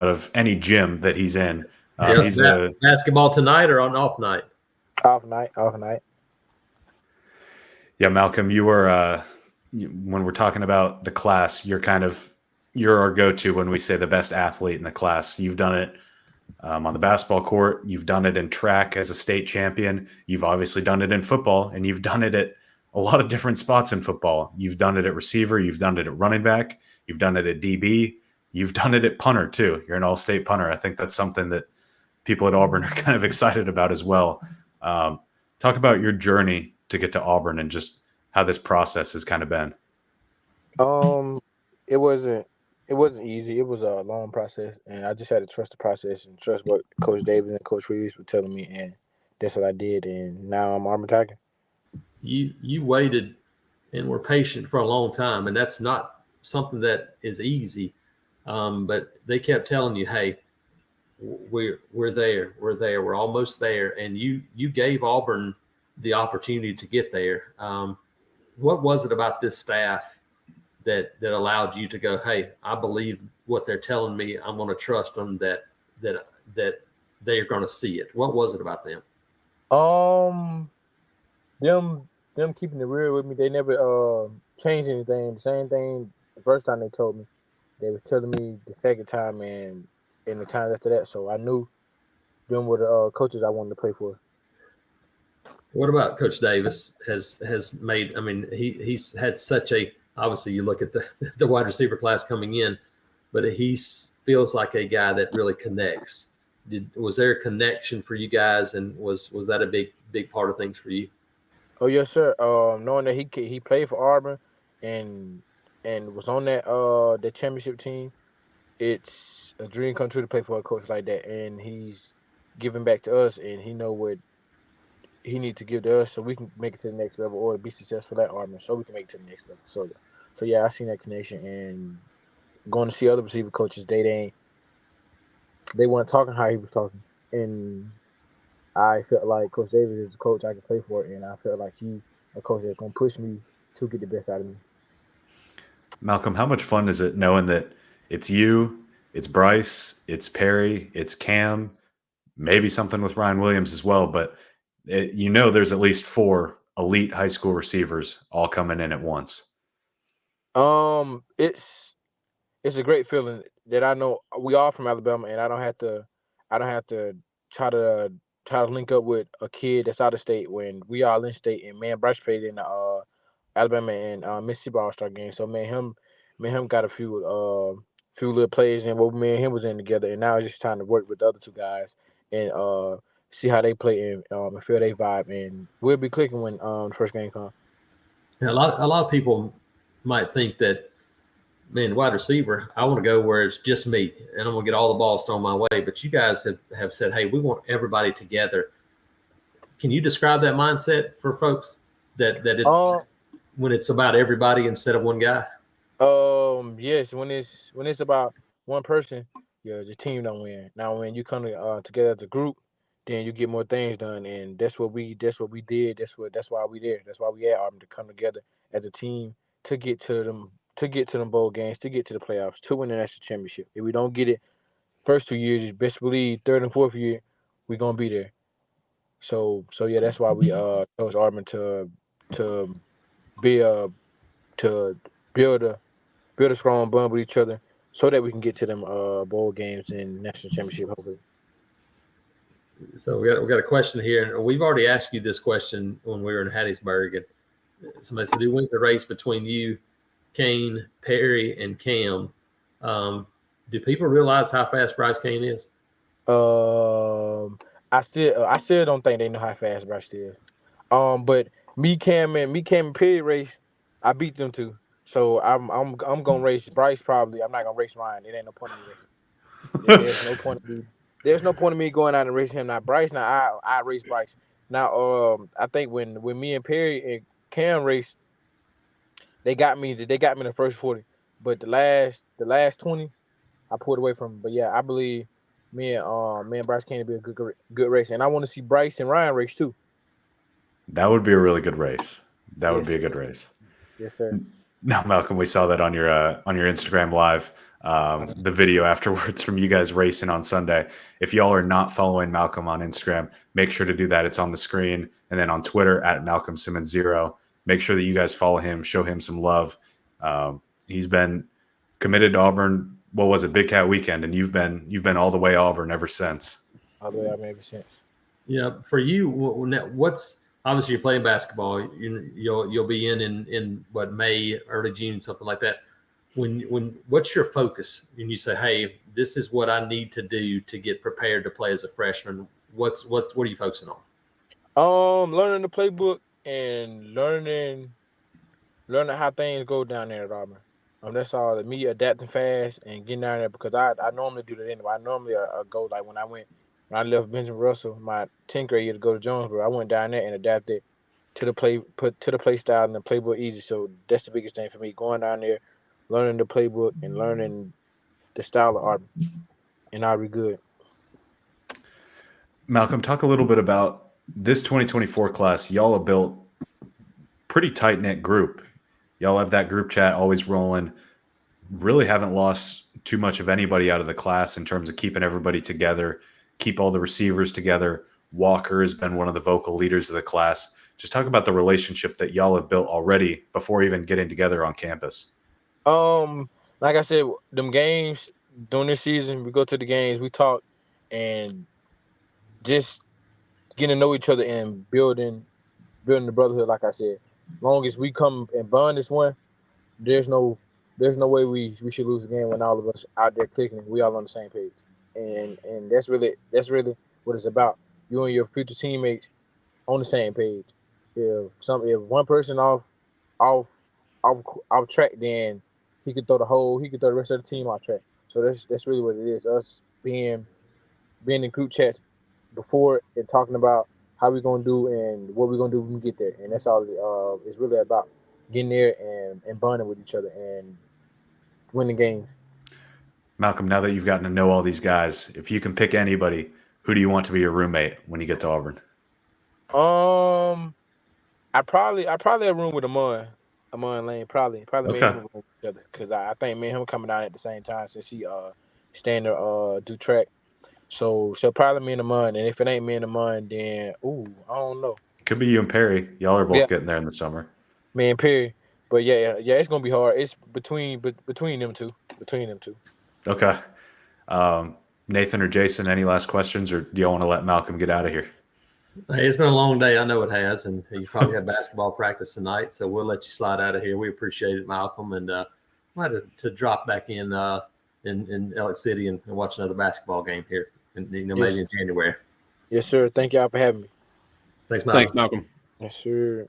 of any gym that he's in. He's basketball tonight or on off night? Off night. Yeah, Malcolm, you were when we're talking about the class, you're our go-to when we say the best athlete in the class. You've done it on the basketball court. You've done it in track as a state champion. You've obviously done it in football, and you've done it at a lot of different spots in football. You've done it at receiver. You've done it at running back. You've done it at DB. You've done it at punter too. You're an all-state punter. I think that's something that people at Auburn are kind of excited about as well. Talk about your journey to get to Auburn and just how this process has kind of been. It wasn't easy. It was a long process, and I just had to trust the process and trust what Coach Davis and Coach Reeves were telling me, and that's what I did. And now I'm Auburn Tiger. You waited and were patient for a long time, and that's not something that is easy. But they kept telling you, "Hey, we're there, we're almost there," and you gave Auburn the opportunity to get there. What was it about this staff that allowed you to go, "Hey, I believe what they're telling me. I'm going to trust them that they're going to see it"? What was it about them? Them keeping it real with me. They never changed anything. The same thing the first time they told me. They was telling me the second time and the times after that. So I knew them were the coaches I wanted to play for. What about Coach Davis has made? I mean, he's had such a, obviously you look at the wide receiver class coming in, but he feels like a guy that really connects. Was there a connection for you guys, and was that a big part of things for you? Oh yes, sir. Knowing that he played for Auburn and was on that championship team, it's a dream come true to play for a coach like that. And he's giving back to us, and he know what he needs to give to us so we can make it to the next level or be successful at Auburn so we can make it to the next level. So yeah, I seen that connection, and going to see other receiver coaches, they weren't talking how he was talking, and I felt like Coach Davis is a coach I can play for, and I felt like he a coach that's gonna push me to get the best out of me. Malcolm, how much fun is it knowing that it's you, it's Bryce, it's Perry, it's Cam, maybe something with Ryan Williams as well, but there's at least 4 elite high school receivers all coming in at once. It's a great feeling that I know we all from Alabama, and I don't have to try to link up with a kid that's out of state when we all in state. And man, Bryce played in the Alabama and Mississippi All-Star game, so him got a few little plays, and what me and him was in together, and now it's just time to work with the other 2 guys and see how they play and feel they vibe, and we'll be clicking when the first game comes. A lot of people might think that, man, wide receiver, I want to go where it's just me and I'm going to get all the balls thrown my way. But you guys have said, hey, we want everybody together. Can you describe that mindset for folks that it's when it's about everybody instead of one guy? Yes, when it's about one person, yeah, the team don't win. Now when you come together as a group, then you get more things done, and that's what we did. That's why we there. That's why we at Auburn, to come together as a team to get to them bowl games, to get to the playoffs, to win the national championship. If we don't get it first 2 years, best believe 3rd and 4th year we're gonna be there. So yeah, that's why we chose Auburn to be to build a strong bond with each other so that we can get to them bowl games and national championship hopefully. So we got a question here, and we've already asked you this question when we were in Hattiesburg, and somebody said, "Who wins the race between you, Kane, Perry, and Cam?" Do people realize how fast Bryce Kane is? I still don't think they know how fast Bryce is. But me, Cam, and Perry race, I beat them too. So I'm gonna race Bryce probably. I'm not gonna race Ryan. It ain't no point in me racing. There's no point in me going out and racing him. Now Bryce, I race Bryce. Now I think when me and Perry and Cam raced, they got me in the first 40, but the last 20 I pulled away from him. But yeah, I believe me and Bryce Kane be a good race, and I want to see Bryce and Ryan race too. That would be a really good race. Would be a good race. Yes, sir. Now, Malcolm, we saw that on your Instagram live. the video afterwards from you guys racing on Sunday. If y'all are not following Malcolm on Instagram, make sure to do that. It's on the screen. And then on Twitter at Malcolm Simmons 0. Make sure that you guys follow him, show him some love. He's been committed to Auburn. What was it, Big Cat Weekend? And you've been all the way Auburn ever since. All the way I've ever since. Yeah, for you, what's obviously you're playing basketball. You'll be in what, May, early June, something like that. When what's your focus? And you say, hey, this is what I need to do to get prepared to play as a freshman. What are you focusing on? Learning the playbook and learning how things go down there at Auburn. That's all. Me adapting fast and getting down there, because I normally do that anyway. I normally go, like when I left Benjamin Russell my 10th grade year to go to Jonesboro, I went down there and adapted to the play style and the playbook easy. So that's the biggest thing for me, going down there, learning the playbook and learning the style of Auburn, and I'll be good. Malcolm, talk a little bit about this 2024 class. Y'all have built pretty tight-knit group. Y'all have that group chat always rolling. Really haven't lost too much of anybody out of the class in terms of keeping everybody together, keep all the receivers together. Walker has been one of the vocal leaders of the class. Just talk about the relationship that y'all have built already before even getting together on campus. Like I said, them games during this season, we go to the games, we talk, and just getting to know each other and building the brotherhood. Like I said, long as we come and bond as one, there's no way we should lose a game when all of us out there clicking and we all on the same page. And that's really what it's about. You and your future teammates on the same page. If one person off track, then he could throw the rest of the team off track. So that's really what it is. Us being in group chats before and talking about how we're gonna do and what we're gonna do when we get there. And that's all it's really about. Getting there and bonding with each other and winning games. Malcolm, now that you've gotten to know all these guys, if you can pick anybody, who do you want to be your roommate when you get to Auburn? I probably have room with Amon Lane. Probably Okay. me and him room with each other, because I think me and him coming down at the same time since he staying there do track. So probably me and Amon, and if it ain't me and Amon, then I don't know. Could be you and Perry. Y'all are both getting there in the summer. Me and Perry. But yeah, it's gonna be hard. It's between them two. Okay. Nathan or Jason, any last questions, or do y'all want to let Malcolm get out of here? Hey, it's been a long day. I know it has, and you probably have basketball practice tonight, so we'll let you slide out of here. We appreciate it, Malcolm, and might have to drop back in Alex City and watch another basketball game here, and maybe in January. Yes, sir. Thank y'all for having me. Thanks, Malcolm. Yes, sir.